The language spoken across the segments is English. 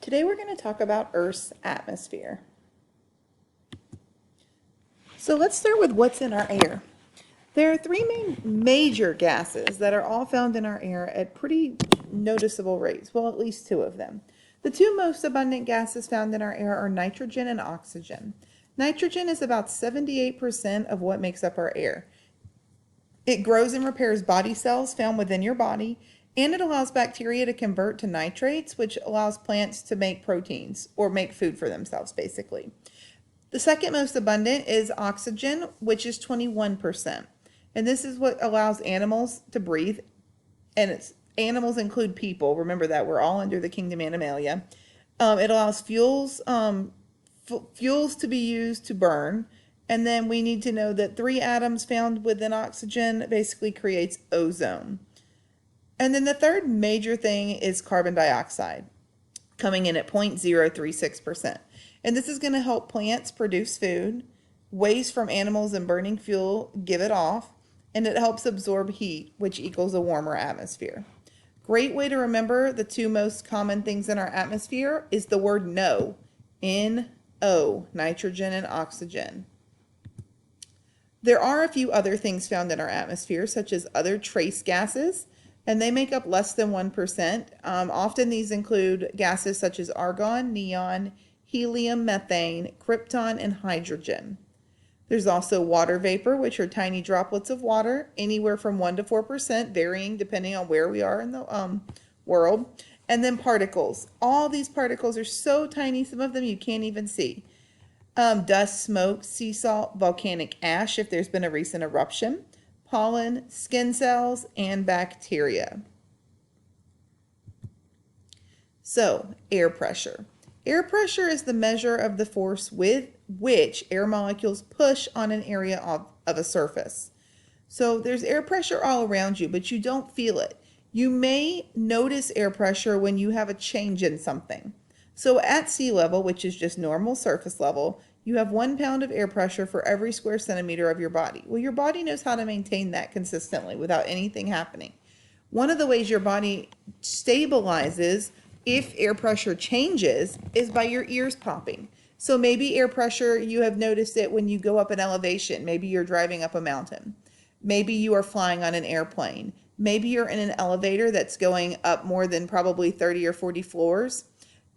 Today we're going to talk about Earth's atmosphere. So let's start with what's in our air. There are three major gases that are all found in our air at pretty noticeable rates, well, at least two of them. The two most abundant gases found in our air are nitrogen and oxygen. Nitrogen is about 78% of what makes up our air. It grows and repairs body cells found within your body, and it allows bacteria to convert to nitrates, which allows plants to make proteins or make food for themselves, basically. The second most abundant is oxygen, which is 21%. And this is what allows animals to breathe. And animals include people. Remember that we're all under the kingdom Animalia. It allows fuels to be used to burn. And then we need to know that 3 atoms found within oxygen basically creates ozone. And then the third major thing is carbon dioxide, coming in at 0.036%. And this is going to help plants produce food, waste from animals and burning fuel give it off, and it helps absorb heat, which equals a warmer atmosphere. Great way to remember the two most common things in our atmosphere is the word no, N-O, nitrogen and oxygen. There are a few other things found in our atmosphere, such as other trace gases, and they make up less than 1%. Often these include gases such as argon, neon, helium, methane, krypton, and hydrogen. There's also water vapor, which are tiny droplets of water, anywhere from 1 to 4%, varying depending on where we are in the world. And then particles. All these particles are so tiny, some of them you can't even see. Dust, smoke, sea salt, volcanic ash if there's been a recent eruption, pollen, skin cells, and bacteria. So, air pressure. Air pressure is the measure of the force with which air molecules push on an area of a surface. So there's air pressure all around you, but you don't feel it. You may notice air pressure when you have a change in something. So at sea level, which is just normal surface level, you have 1 pound of air pressure for every square centimeter of your body. Well, your body knows how to maintain that consistently without anything happening. One of the ways your body stabilizes if air pressure changes is by your ears popping. So maybe air pressure, you have noticed it when you go up an elevation. Maybe you're driving up a mountain. Maybe you are flying on an airplane. Maybe you're in an elevator that's going up more than probably 30 or 40 floors.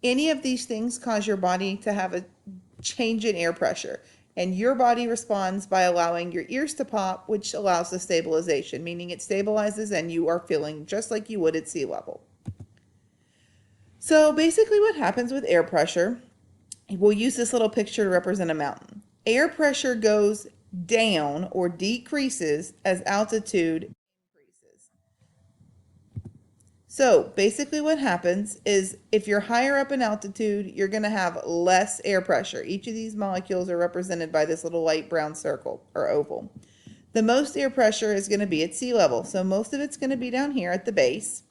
Any of these things cause your body to have a change in air pressure. And your body responds by allowing your ears to pop, which allows the stabilization, meaning it stabilizes and you are feeling just like you would at sea level. So basically what happens with air pressure, we'll use this little picture to represent a mountain. Air pressure goes down or decreases as altitude increases. So basically what happens is if you're higher up in altitude, you're going to have less air pressure. Each of these molecules are represented by this little light brown circle or oval. The most air pressure is going to be at sea level. So most of it's going to be down here at the base.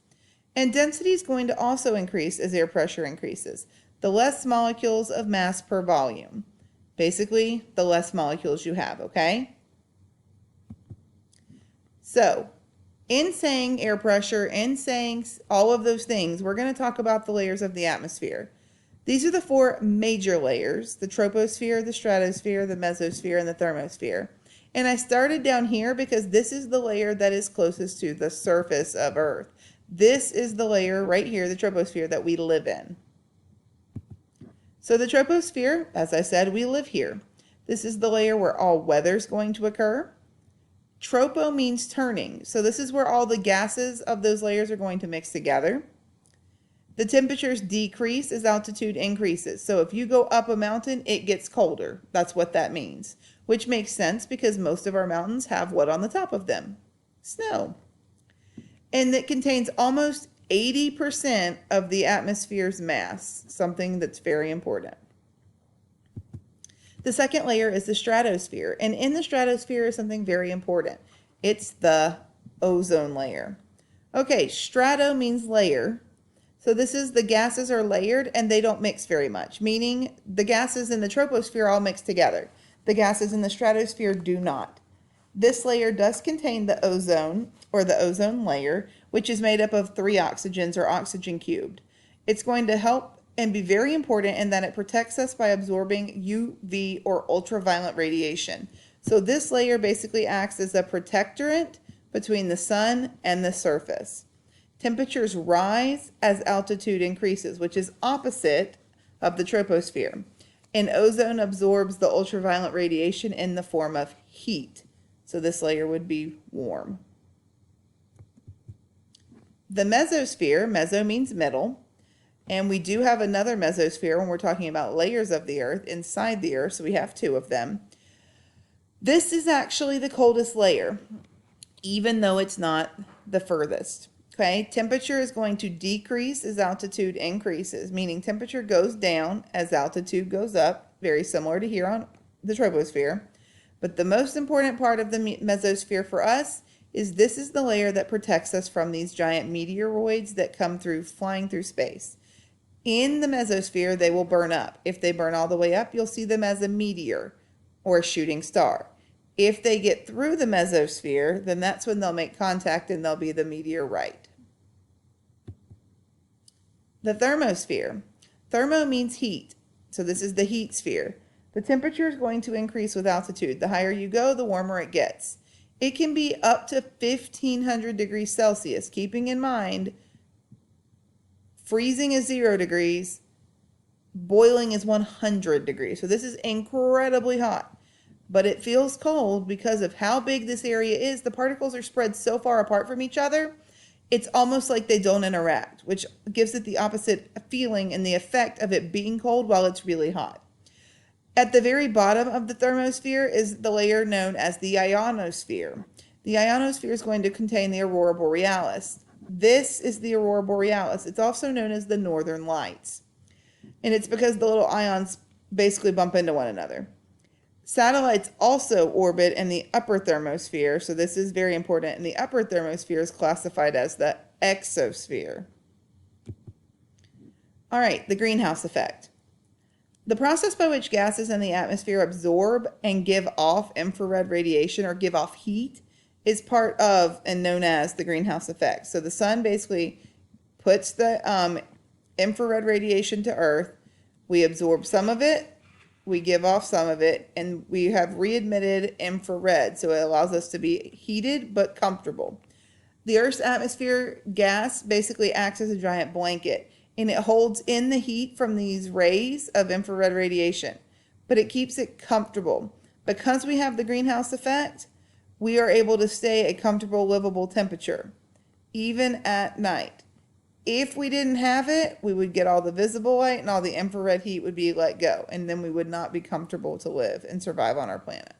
And density is going to also increase as air pressure increases. The less molecules of mass per volume. Basically, the less molecules you have, okay? So, in saying air pressure, in saying all of those things, we're going to talk about the layers of the atmosphere. These are the 4 major layers: the troposphere, the stratosphere, the mesosphere, and the thermosphere. And I started down here because this is the layer that is closest to the surface of Earth. This is the layer right here, the troposphere, that we live in. So the troposphere, as I said, we live here. This is the layer where all weather is going to occur. Tropo means turning. So this is where all the gases of those layers are going to mix together. The temperatures decrease as altitude increases. So if you go up a mountain, it gets colder. That's what that means, which makes sense because most of our mountains have what on the top of them? Snow. And it contains almost 80% of the atmosphere's mass, something that's very important. The second layer is the stratosphere, and in the stratosphere is something very important. It's the ozone layer. Okay, strato means layer. So this is the gases are layered and they don't mix very much, meaning the gases in the troposphere all mix together. The gases in the stratosphere do not. This layer does contain the ozone, or the ozone layer, which is made up of 3 oxygens or oxygen cubed. It's going to help and be very important in that it protects us by absorbing UV or ultraviolet radiation. So this layer basically acts as a protectorant between the sun and the surface. Temperatures rise as altitude increases, which is opposite of the troposphere. And ozone absorbs the ultraviolet radiation in the form of heat. So this layer would be warm. The mesosphere, meso means middle, and we do have another mesosphere when we're talking about layers of the earth inside the earth, so we have two of them. This is actually the coldest layer, even though it's not the furthest. Okay, temperature is going to decrease as altitude increases, meaning temperature goes down as altitude goes up, very similar to here on the troposphere. But the most important part of the mesosphere for us is this is the layer that protects us from these giant meteoroids that come through, flying through space. In the mesosphere, they will burn up. If they burn all the way up, you'll see them as a meteor or a shooting star. If they get through the mesosphere, then that's when they'll make contact and they'll be the meteorite. The thermosphere. Thermo means heat, so this is the heat sphere. The temperature is going to increase with altitude. The higher you go, the warmer it gets. It can be up to 1,500 degrees Celsius, keeping in mind freezing is 0 degrees, boiling is 100 degrees. So this is incredibly hot, but it feels cold because of how big this area is. The particles are spread so far apart from each other, it's almost like they don't interact, which gives it the opposite feeling and the effect of it being cold while it's really hot. At the very bottom of the thermosphere is the layer known as the ionosphere. The ionosphere is going to contain the aurora borealis. This is the aurora borealis. It's also known as the northern lights. And it's because the little ions basically bump into one another. Satellites also orbit in the upper thermosphere, so this is very important. And the upper thermosphere is classified as the exosphere. All right, the greenhouse effect. The process by which gases in the atmosphere absorb and give off infrared radiation or give off heat is part of and known as the greenhouse effect. So the sun basically puts the infrared radiation to Earth. We absorb some of it, we give off some of it, and we have re-emitted infrared. So it allows us to be heated but comfortable. The Earth's atmosphere gas basically acts as a giant blanket, and it holds in the heat from these rays of infrared radiation, but it keeps it comfortable. Because we have the greenhouse effect, we are able to stay a comfortable, livable temperature, even at night. If we didn't have it, we would get all the visible light and all the infrared heat would be let go, and then we would not be comfortable to live and survive on our planet.